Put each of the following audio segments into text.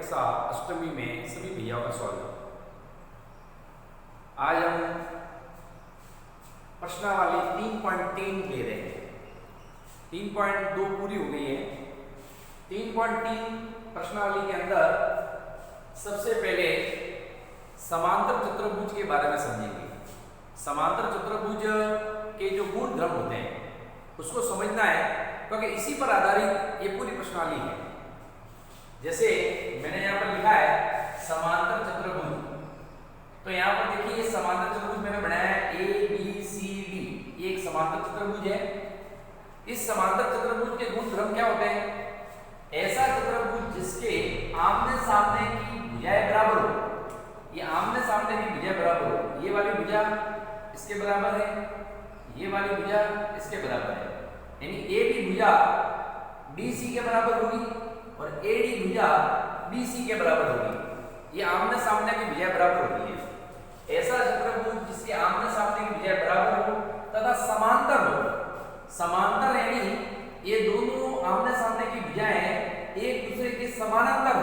कक्षा अष्टमी में सभी भैयाओं का स्वागत। आज हम प्रश्नावली 3.3 ले रहे हैं। 3.2 पूरी हो गई है। 3.3 प्रश्नावली के अंदर सबसे पहले समांतर चतुर्भुज के बारे में समझेंगे। समांतर चतुर्भुज के जो गुण धर्म होते हैं उसको समझना है, क्योंकि इसी पर आधारित ये पूरी प्रश्नावली है। जैसे मैंने यहाँ पर लिखा है समांतर चतुर्भुज, तो यहाँ पर देखिए ये समांतर चतुर्भुज मैंने बनाया है ABCD, ये एक समांतर चतुर्भुज है। इस समांतर चतुर्भुज के गुण धर्म क्या होते हैं? ऐसा चतुर्भुज जिसके आमने सामने की भुजाएं बराबर हो। ये आमने सामने की भुजाएं बराबर हो, ये वाली भुजा इसके बराबर है, ये वाली भुजा इसके बराबर है, यानी AB भुजा BC के बराबर होगी और AD भुजा BC के बराबर होगी। ये आमने सामने की भुजाएं बराबर होती है। ऐसा चतुर्भुज जिसके आमने सामने की भुजाएं बराबर हो तथा समांतर हो। समांतर यानी ये दोनों आमने सामने की भुजाएं एक दूसरे के समानांतर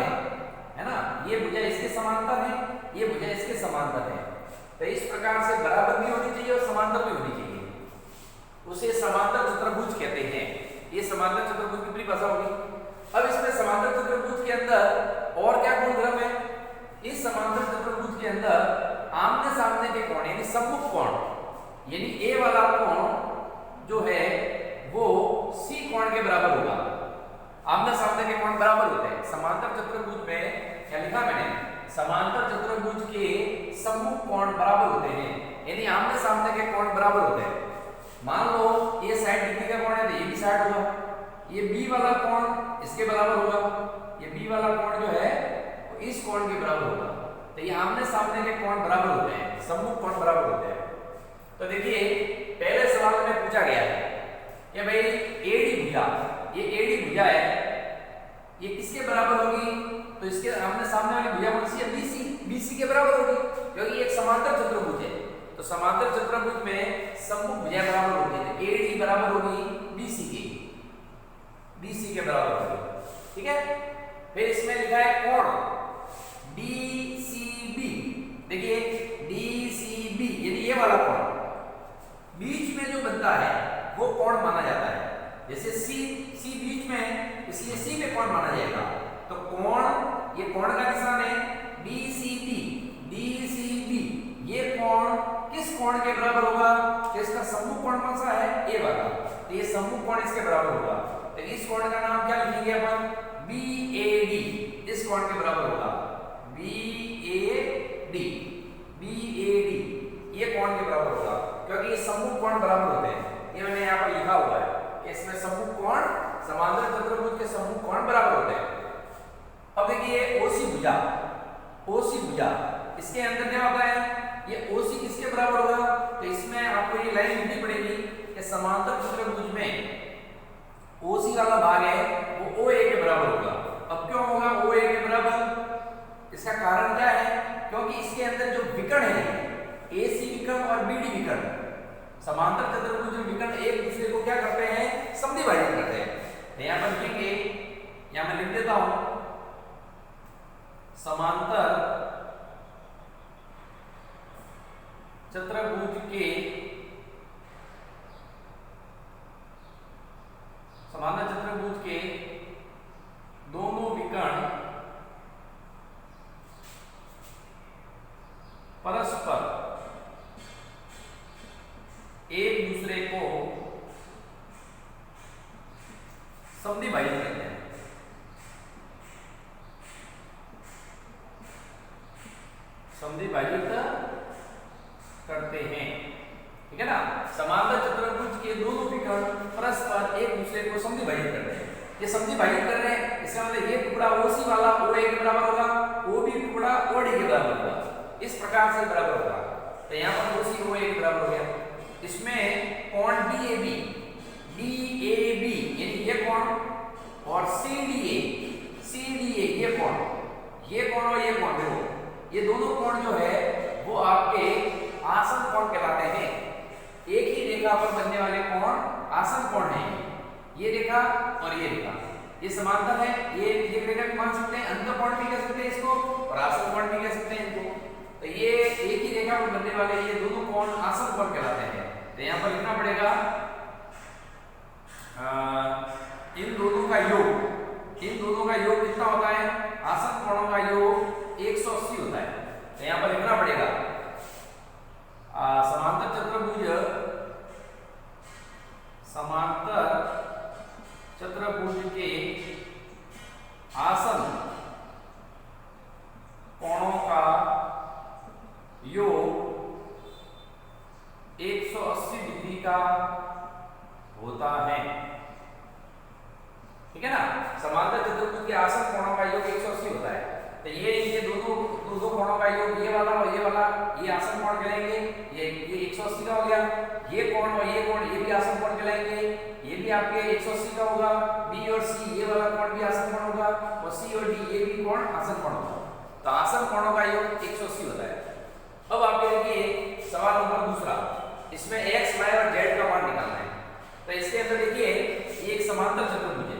है ना? ये भुजा इसके समांतर है, ये भुजा इसके समांतर है। तो इस प्रकार से बराबर भी होनी चाहिए और समांतर भी होनी चाहिए, उसे समांतर चतुर्भुज कहते हैं। ये समांतर चतुर्भुज की परिभाषा होगी। अब इसमें समांतर चतुर्भुज के अंदर और क्या गुण धर्म है? इस समांतर चतुर्भुज के अंदर आमने सामने के कोण यानी सम्मुख कोण, यानी A वाला कोण जो है वो C कोण के बराबर होगा। आमने सामने के कोण बराबर होते हैं। समांतर चतुर्भुज में क्या लिखा मैंने? समांतर चतुर्भुज के सम्मुख कोण बराबर होते हैं, यानी आमने सामने के कोण बराबर होते हैं। मान लो ये 60 डिग्री का कोण है तो ये भी 60 होगा। ये B वाला कोण इसके बराबर होगा, ये B वाला कोण जो है वो इस कोण के बराबर होगा। तो ये आमने सामने के कोण बराबर होते हैं, सम्मुख कोण बराबर होते हैं। तो देखिए पहले सवाल में पूछा गया है कि भाई AD भुजा, ये AD भुजा है, ये किसके बराबर होगी? तो इसके आमने सामने वाली भुजा कौन सी है? BC के बराबर होगी, क्योंकि ये एक समांतर चतुर्भुज है। तो समांतर चतुर्भुज में सम्मुख भुजाएं बराबर होती है। तो AD बराबर होगी BC के बराबर होगी। ठीक है। फिर इसमें लिखा है कोण DCB। देखिए DCB यानी ये वाला कोण बीच में जो बनता है वो कोण माना जाता है। जैसे C बीच में है इसलिए C में कोण माना जाएगा। तो कोण, ये कोण का निशान है DCB, ये कोण किस कोण के बराबर होगा? तो इसका सम्मुख कोण कौन सा है? A वाला। तो ये सम्मुख कोण इसके बराबर होगा। तो इस कोण का नाम क्या लिखेंगे अपन? BAD, इस कोण के बराबर होगा BAD, ये कोण के बराबर होगा, क्योंकि ये सम्मुख कोण बराबर होते हैं। ये मैंने यहाँ पर लिखा हुआ है कि इसमें सम्मुख कोण, समांतर चतुर्भुज के सम्मुख कोण बराबर होते हैं। अब देखिए OC भुजा, इसके अंदर क्या होता है? ये OC किसके बराबर होगा? तो इसमें आपको ये लाइन लिखनी पड़ेगी कि समांतर चतुर्भुज में OC वाला भाग है वो OA के बराबर होगा। अब क्यों होगा OA के बराबर? इसका कारण क्या है? क्योंकि इसके अंदर जो विकर्ण है AC विकर्ण और BD विकर्ण, समांतर चतुर्भुज में विकर्ण एक दूसरे को क्या करते हैं? समद्विभाजित करते हैं। तो यहाँ पर लिखेंगे, यहाँ मैं लिख देता हूं, समांतर चतुर्भुज के दोनों विकर्ण परस्पर एक दूसरे को समद्विभाजित करते हैं। ठीक है ना? समांतर चतुर्भुज के दोनों विकर्ण परस्पर एक दूसरे को समद्विभाजित करते हैं। ये समद्विभाजित कर रहे हैं, इसका मतलब ये टुकड़ा OC वाला OA के बराबर होगा, OB टुकड़ा OD के बराबर होगा। इस प्रकार से बराबर होगा। तो यहाँ पर OC OA के बराबर हो गया। इसमें कोण DAB यानी ये कोण और CDA ये कोण और ये कोण, देखो ये दोनों कोण जो है वो आपके आसन कोण कहलाते हैं। एक ही रेखा पर बनने वाले कोण आसन कोण है। ये रेखा और ये रेखा, ये समांतर है, ये रेखा भी मान सकते हैं, अंतःकोण भी कह सकते हैं। सकते हैं इसको और आसन कोण भी कह सकते हैं इनको। तो ये एक ही रेखा पर बनने वाले ये दोनों कोण आसन कोण कहलाते हैं। तो यहाँ पर लिखना पड़ेगा इन दोनों का योग कितना होता है? आसन कोणों का योग 180 होता है। तो यहाँ पर लिखना पड़ेगा समांतर चतुर्भुज के आसन कोणों का योग 180 डिग्री का होता है। ठीक है ना? समांतर चतुर्भुज के आसन कोणों का योग 180 होता है। तो ये दोनों कोणों का योग ये वाला और ये आसन कोण कहलाएंगे। ये 180 का हो गया। ये कोण और ये कोण ये भी आसन कोण कहलाएंगे। ये भी आपके 180 का होगा। बी और सी ये वाला कोण भी आसन कोण होगा और सी और डी ये भी कोण आसन कोण होगा। तो आसन कोणों का योग 180 होता है। अब आप देखिए सवाल नंबर दूसरा, इसमें x, y और z का मान निकालना है। तो इसके अंदर देखिए ये एक समांतर चतुर्भुज है।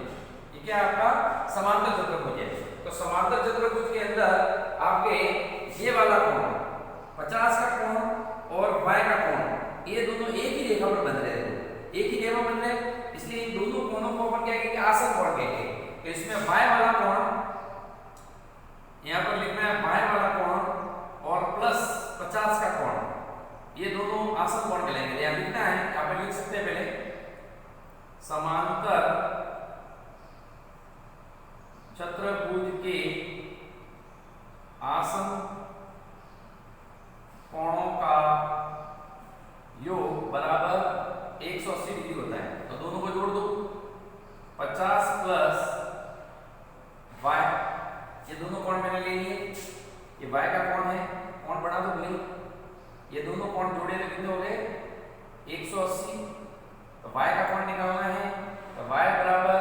ये क्या है आपका? समांतर चतुर्भुज है। तो समांतर चतुर्भुज के अंदर आपके ये वाला कोण 50 का कोण और y का कोण ये दोनों एक ही रेखा पर बन रहे हैं। एक ही रेखा बन रहे हैं, इसलिए इन दोनों कोणों को अपन क्या कहेंगे? आसन कोण कहेंगे। तो इसमें y वाला कोण यहाँ पर लिखना है y वाला कोण और प्लस 50 का कोण ये दोनों आसन कोण कहलाएंगे। यहाँ लिखना है, यहाँ पर लिख सकते हैं पहले समांतर चतुर्भुज के आसन कोणों का योग बराबर 180 डिग्री होता है। तो दोनों को जोड़ दो, 50 प्लस y, ये दोनों कोण मैंने ले लिए। ये y का कोण है, कोण बना दो भले। ये दोनों कोण जोड़े तो कितने हो गए? 180। तो y का कोण निकालना है। तो y बराबर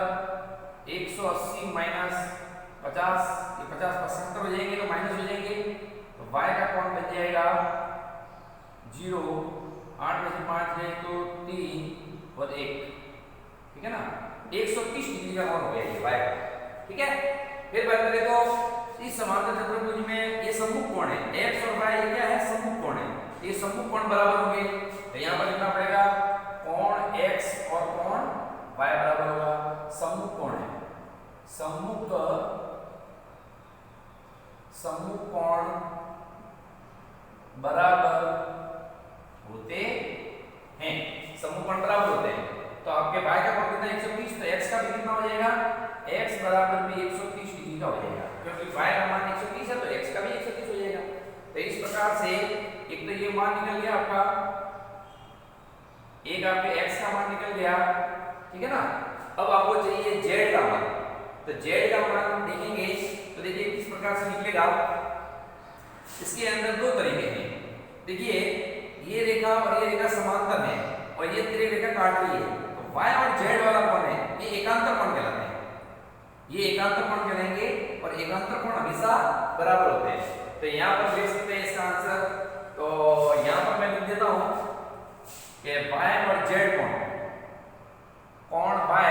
180 माइनस 50, ये 50 75 हो जाएंगे तो माइनस हो जाएंगे। तो y का कोण बन जाएगा 0, 8 में से 5 जाए तो 3 और 1। ठीक है ना? 130 डिग्री का कोण हो गया ये y का। ठीक है? फिर बात करें तो इस समांतर चतुर्भुज में ये सम्मुख कोण है। x और y ये क्या है? सम्मुख कोण है। ये सम्मुख कोण बराबर होंगे। तो यहाँ पर लिखना पड़ेगा कोण x और कोण y बराबर होगा। सम्मुख कोण है, सम्मुख कोण बराबर होते हैं। सम्मुख कोण बराबर होते हैं। तो आपके y का कोण कितना? 130। तो x का भी कितना हो जाएगा? x बराबर भी 130 डिग्री का हो जाएगा, क्योंकि y का मान 130 है तो x का भी 130 हो जाएगा। तो इस प्रकार से एक तो ये मान निकल गया आपका, एक आपके x का मान निकल गया। ठीक है ना? अब आपको चाहिए z का मान। तो z का मान देखेंगे तो देखिए किस प्रकार से निकलेगा। इसके अंदर दो तरीके हैं। देखिए ये रेखा और ये रेखा समांतर है और ये तेरी रेखा काट रही है। तो y और z वाला कोण है ये एकांतर कोण कहलाते हैं। ये एकांतर कोण कहलाएंगे और एकांतर कोण हमेशा बराबर होते हैं। तो यहाँ पर देख सकते हैं इसका आंसर। तो यहाँ पर मैं लिख देता हूँ कि y और z कोण y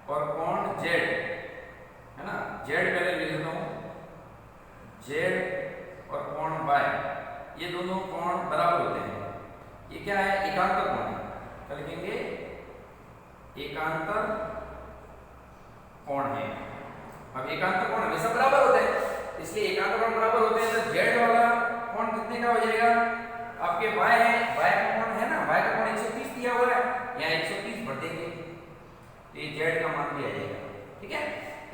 और कोण z है ना। z पहले लिख देता हूँ, z और कोण y ये दोनों कोण बराबर होते हैं। ये क्या है? एकांतर कोण है। क्या लिखेंगे? एकांतर कोण है। अब एकांतर कोण हमेशा बराबर होते हैं, इसलिए एकांतर कोण बराबर होते हैं। तो z वाला कोण कितने का हो जाएगा? आपके y है, y का कोण है ना, y का कोण 130 दिया हुआ है, यहाँ 130 भर देंगे तो ये z का मान भी आ जाएगा। ठीक है?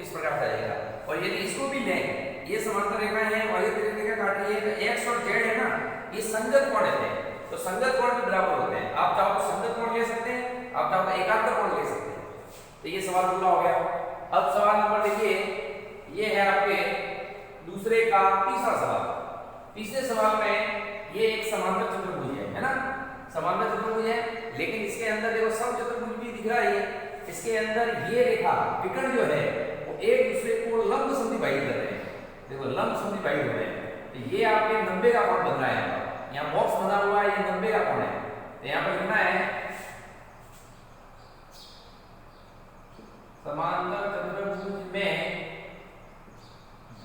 इस प्रकार से आ जाएगा। और यदि इसको भी लें, ये समांतर रेखाएं हैं और ये रेखा काट रही है, तो x और z है ना ये संगत कोण है। तो संगत कोण भी बराबर होते हैं। आप चाहो तो संगत कोण ले सकते हैं, आप चाहो तो एकांतर कोण ले सकते हैं। तो ये सवाल पूरा हो गया। अब सवाल नंबर देखिए, ये है आपके दूसरे का तीसरा सवाल। तीसरे सवाल में ये एक समांतर चतुर्भुज है ना, समांतर चतुर्भुज है, लेकिन इसके अंदर देखो समचतुर्भुज भी दिख रहा है। इसके अंदर ये रेखा विकर्ण जो है वो एक दूसरे को लंब समद्विबाही कर रहे हैं। देखो लंब समद्विबाही हो रहे हैं। तो ये आपके 90 का कोण बन रहा है। यहाँ बॉक्स बना हुआ है, ये 90 का कोण है। तो यहाँ पर लिखना है समांतर चतुर्भुज में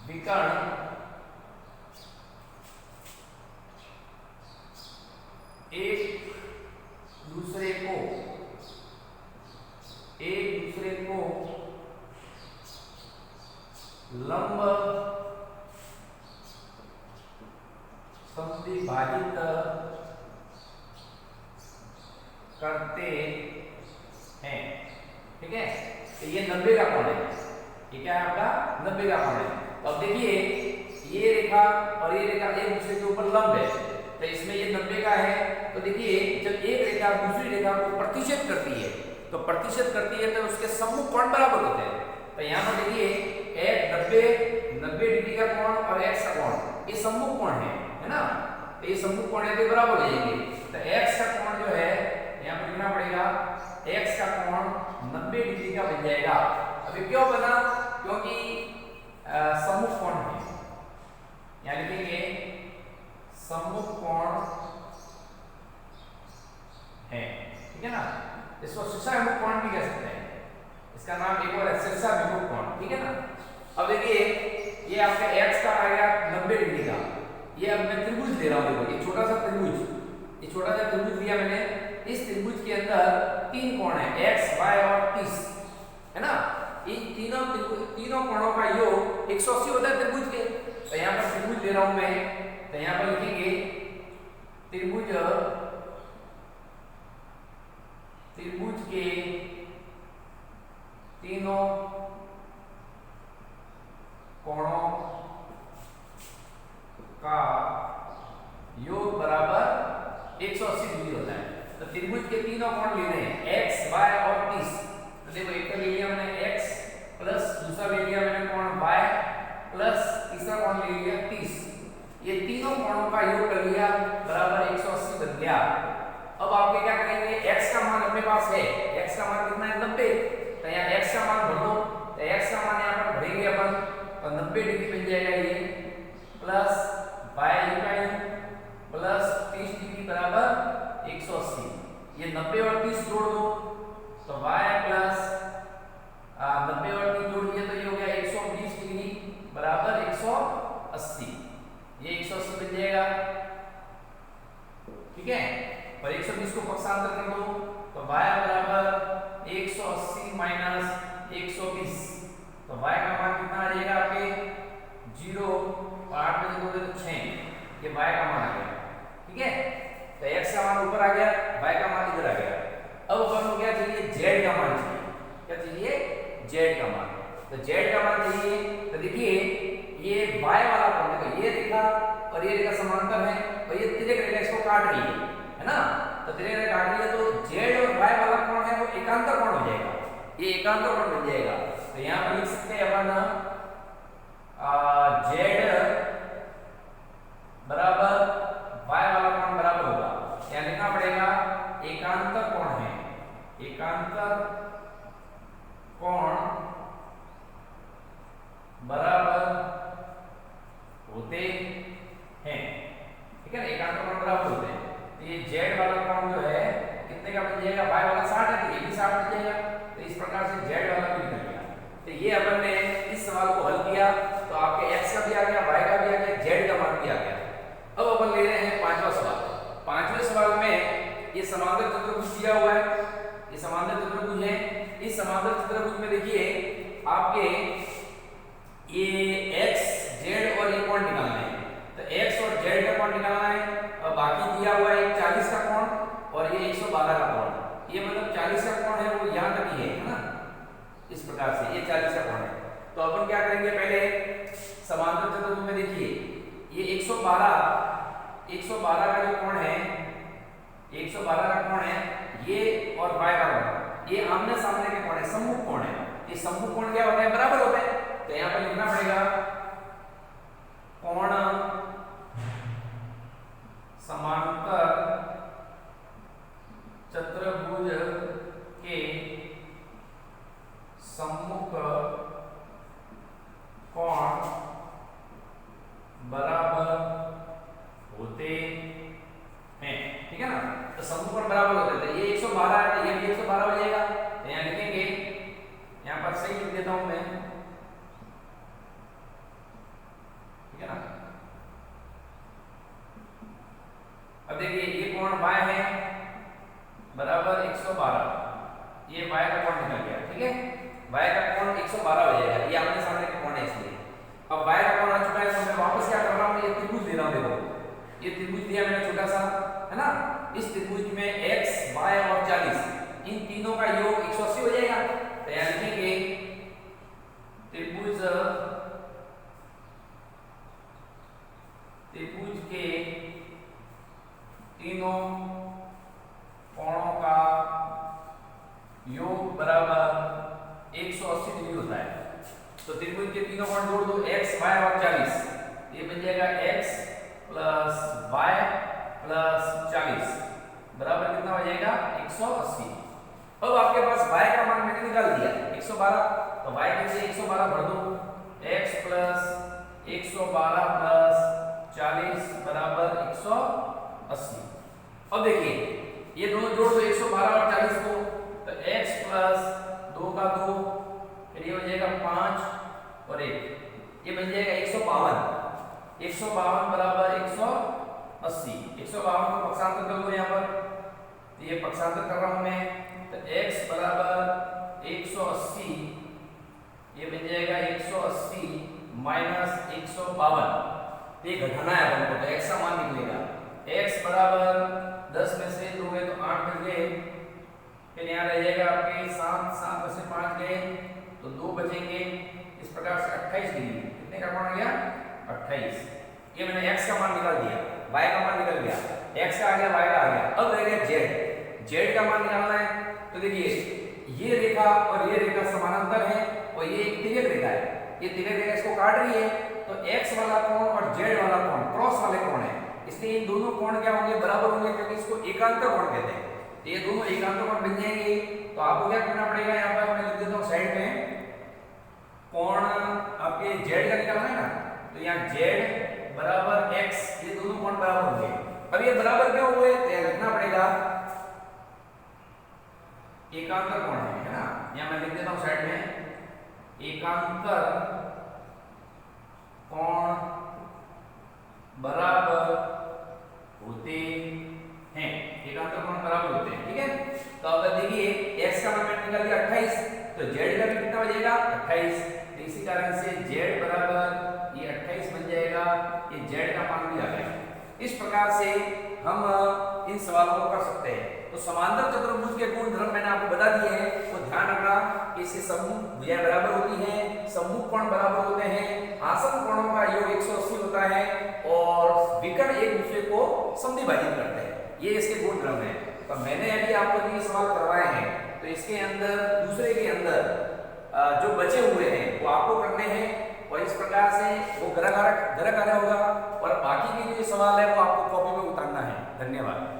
विकर्ण एक दूसरे को लंब समद्विभाजित करते हैं। ठीक है, तो ये 90 का कोण है। ये क्या है आपका 90 का कोण है। तो अब देखिए ये रेखा और ये रेखा एक दूसरे के ऊपर लंब है, तो इसमें ये 90 का है। तो देखिए जब एक रेखा दूसरी रेखा को प्रतिच्छेद करती है तो उसके सम्मुख कोण बराबर होते हैं। तो यहाँ पर देखिए एक 90 डिग्री का कोण और x का कोण ये सम्मुख कोण है ना। तो ये सम्मुख कोण है तो बराबर हो जाएंगे। तो x का कोण जो है यहाँ पर लिखना पड़ेगा, x का कोण 90 डिग्री का बन जाएगा। अभी क्यों बना? क्योंकि सम्मुख कोण है। यहाँ लिखेंगे सम्मुख कोण है, ठीक है ना। इसको शीर्षाभिमुख कोण भी कह सकते हैं, इसका नाम एक और है शीर्षाभिमुख कोण, ठीक है ना। अब देखिए ये आपका x का आ गया 90 डिग्री का। ये अब मैं त्रिभुज ले रहा हूं, देखो ये छोटा सा त्रिभुज लिया मैंने। इस त्रिभुज के अंदर तीन कोण है x, y और 30, है ना। इन तीनों कोणों का योग 180 होता है त्रिभुज के। तो यहाँ पर त्रिभुज ले रहा हूं मैं, तो यहाँ पर लिखेंगे त्रिभुज के तीनों कोणों का योग बराबर 180 डिग्री होता है। तो त्रिभुज के तीनों कोण ले रहे हैं x, y और 30। तो देखो एक ले लिया मैंने x प्लस दूसरा ले लिया मैंने कोण y प्लस तीसरा कोण ले लिया 30। ये तीनों कोणों का योग कर लिया बराबर 180 बन गया। अब आपके क्या करेंगे, x का मान अपने पास है, x का मान कितना है 90। तो यहाँ x का मान भर दो, तो x का मान यहाँ पर भरेंगे अपन, तो 90 डिग्री बन जाएगा ये, प्लस y प्लस 30 डिग्री बराबर 180। ये 90 और 30 जोड़ दो, तो y प्लस 90 और 30 जोड़ दिए तो ये हो गया 120 डिग्री बराबर 180। ये 180 बन जाएगा, ठीक है। और 120 को पक्षांतर कर दो, तो y बराबर 180 माइनस 120। तो y का मान कितना आ जाएगा आपके 0 और 8 में देखोगे तो 6। ये y का मान आ गया, ठीक है। तो x का मान ऊपर आ गया, y का मान इधर आ गया। अब अपन को क्या चाहिए, z का मान चाहिए। क्या चाहिए, z का मान। तो z का मान चाहिए, तो देखिए ये y वाला कोण, देखो ये रेखा और ये रेखा समांतर है और ये तिर्यक रेखा इसको काट रही है ना। तो तिर्यक रेखा काट रही है तो z और y वाला कोण है वो एकांतर कोण हो जाएगा, ये एकांतर कोण बन जाएगा। तो यहाँ पर लिख सकते हैं अपन z बराबर y वाला कोण बराबर होगा, यहाँ लिखना पड़ेगा एकांतर कोण है, एकांतर कोण बराबर होते हैं, ठीक है ना। एकांतर कोण बराबर होते हैं। तो ये z वाला कोण जो है कितने का बन जाएगा, y वाला 60 है तो ये भी 60 बन जाएगा। तो इस प्रकार से z वाला भी निकल गया। तो ये अपन ने इस सवाल को हल किया, तो आपके x का भी आ गया, y का भी आ गया, z का मान भी आ गया। अब अपन ले रहे हैं पांचवा सवाल। पांचवें सवाल में ये समांतर चतुर्भुज दिया हुआ है, ये समांतर चतुर्भुज है। इस समांतर चतुर्भुज में देखिए आपके ये x, z और ये कोण निकालना है। तो x और z का कोण निकालना है और बाकी दिया हुआ है 40 का कोण और ये 112 का कोण। ये मतलब 40 का कोण है वो यहाँ तक ही है ना, इस प्रकार से ये 40 का कोण है। तो अपन क्या करेंगे, पहले समांतर चतुर्भुज में देखिए ये 112 का जो कोण है, 112 का कोण है ये और y का कोण, ये आमने सामने के कोण है, सम्मुख कोण है। ये सम्मुख कोण क्या होता है, बराबर होता है। तो यहाँ पर लिखना पड़ेगा कोण समांतर चतुर्भुज के सम्मुख कोण बराबर होते हैं, ठीक है ना। तो सम्मुख कोण बराबर होते हैं। ये 112 है तो ये भी 112 हो जाएगा। तो यहाँ लिखेंगे यहाँ पर कोण निकल गया, ठीक है। y का कोण 112 हो जाएगा, ये आमने सामने का कोण है इसलिए। अब y का कोण आ चुका है तो मैं वापस क्या कर रहा हूँ, ये त्रिभुज ले रहा हूँ। देखो ये त्रिभुज दिया मैंने छोटा सा, है ना। इस त्रिभुज में x, y और 40 इन तीनों का योग 180 हो जाएगा। तो यहाँ लिखेंगे त्रिभुज के तीनों कोणों का योग बराबर 180 डिग्री होता है। तो त्रिभुज के तीनों कोण जोड़ दो, x, y और 40, ये बन जाएगा x प्लस y प्लस 40 बराबर कितना हो जाएगा 180। अब आपके पास y का मान मैंने निकाल दिया 112, तो y के लिए 112 भर दो, x प्लस 112 प्लस 40 बराबर 180। अब देखिए ये दोनों जोड़ दो 112 और 40 को, तो x प्लस 2 का 2, फिर ये हो जाएगा 5 और 1, ये बन जाएगा 152। 152 बराबर 180। 152 को पक्षांतर कर दो यहाँ पर, तो ये पक्षांतर कर रहा हूं मैं, तो x बराबर 180, ये बन जाएगा 180 माइनस 152, ये घटाना है अपन को, तो x का मान निकलेगा x बराबर 10 में से 2 गए तो 8 बच गए, फिर यहाँ रह जाएगा आपके 7, 7 में से 5 गए तो 2 बचेंगे। इस प्रकार से 28 डिग्री, कितने का मान आ गया 28। ये मैंने x का मान निकाल दिया, y का मान निकल गया, x का आ गया, y का आ गया। अब रह गया z का मान निकालना है। तो देखिए ये रेखा और ये रेखा समानांतर है और ये एक तिर्यक रेखा है, ये तिर्यक रेखा इसको काट रही है, तो x वाला कोण और z वाला कोण क्रॉस वाले कोण है, इसलिए इन दोनों कोण क्या होंगे, बराबर होंगे, क्योंकि इसको एकांतर कोण कहते हैं। तो ये दोनों एकांतर कोण बन जाएंगे। तो आपको क्या करना पड़ेगा, यहाँ पर मैं लिख देता हूँ साइड में, कोण आपके z का निकालना है ना, तो यहाँ z बराबर x, ये दोनों कोण बराबर होंगे। अब ये बराबर क्यों हुए, तो यहाँ लिखना पड़ेगा एकांतर कोण है ना, यहाँ मैं लिख देता हूँ साइड में, एकांतर कोण बराबर होते हैं, एकांतर कोण बराबर होते हैं, ठीक है। तो अब देखिए x का मान मैंने निकाल दिया 28, तो z का भी कितना हो जाएगा 28, तो इसी कारण से z बराबर ये 28 बन जाएगा, ये z का मान भी आ गया। इस प्रकार से हम इन सवालों को कर सकते हैं। तो समांतर चतुर्भुज के गुण धर्म मैंने आपको बता दिए हैं, तो ध्यान रखना कि इसके सम्मुख भुजाएं बराबर होती हैं, सम्मुख कोण बराबर होते हैं, आसन कोणों का योग 180 होता है और विकर्ण एक दूसरे को समद्विभाजित करते हैं। ये इसके गुण धर्म है। तो मैंने अभी आपको ये सवाल करवाए हैं, तो इसके अंदर दूसरे के अंदर जो बचे हुए हैं वो आपको करने हैं और इस प्रकार से वो घर कार्य होगा और बाकी के जो सवाल है वो आपको कॉपी में उतारना है। धन्यवाद।